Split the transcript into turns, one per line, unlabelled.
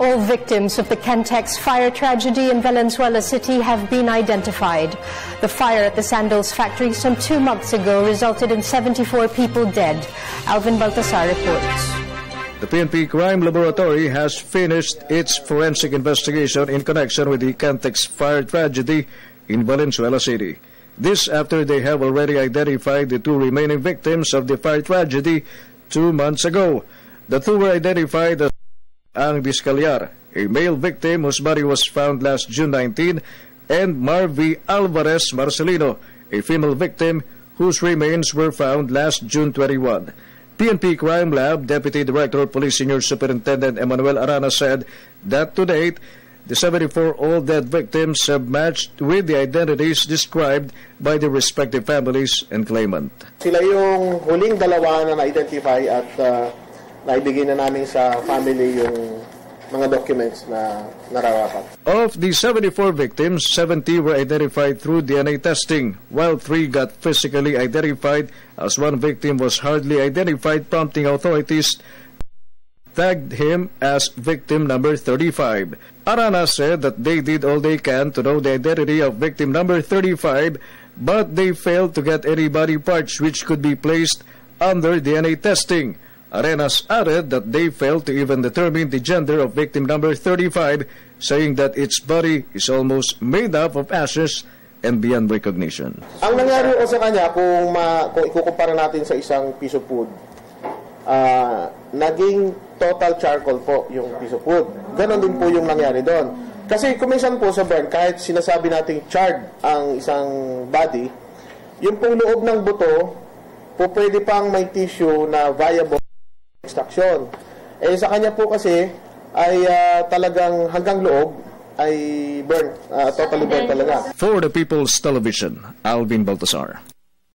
All victims of the Kentex fire tragedy in Valenzuela City have been identified. The fire at the Sandals factory some 2 months ago resulted in 74 people dead. Alvin Baltasar reports.
The PNP Crime Laboratory has finished its forensic investigation in connection with the Kentex fire tragedy in Valenzuela City. This after they have already identified the 2 remaining victims of the fire tragedy 2 months ago. The 2 were identified as Ang Discalyar, a male victim whose body was found last June 19, and Marvy Alvarez Marcelino, a female victim whose remains were found last June 21. PNP Crime Lab Deputy Director of Police Senior Superintendent Emmanuel Arana said that to date, the 74 all dead victims have matched with the identities described by the respective families and claimant.
Sila yung huling dalawa na na-identify at naibigay na namin sa family yung mga documents na nararapat.
Of the 74 victims, 70 were identified through DNA testing, while 3 got physically identified as 1 victim was hardly identified, prompting authorities tagged him as victim number 35. Arana said that they did all they can to know the identity of victim number 35, but they failed to get any body parts which could be placed under DNA testing. Arenas added that they failed to even determine the gender of victim number 35, saying that its body is almost made up of ashes and beyond recognition.
Ang nangyari ko sa kanya, kung ikukumpara natin sa isang piece of food, naging total charcoal po yung piece of food. Ganon din po yung nangyari doon. Kasi kuminsan po sa burn, kahit sinasabi nating charred ang isang body, yung pong loob ng buto, po pwede pang may tissue na viable extraction. Eh sa kanya po kasi ay talagang hanggang loob ay burn, totally burn talaga.
For the People's Television, Alvin Baltasar.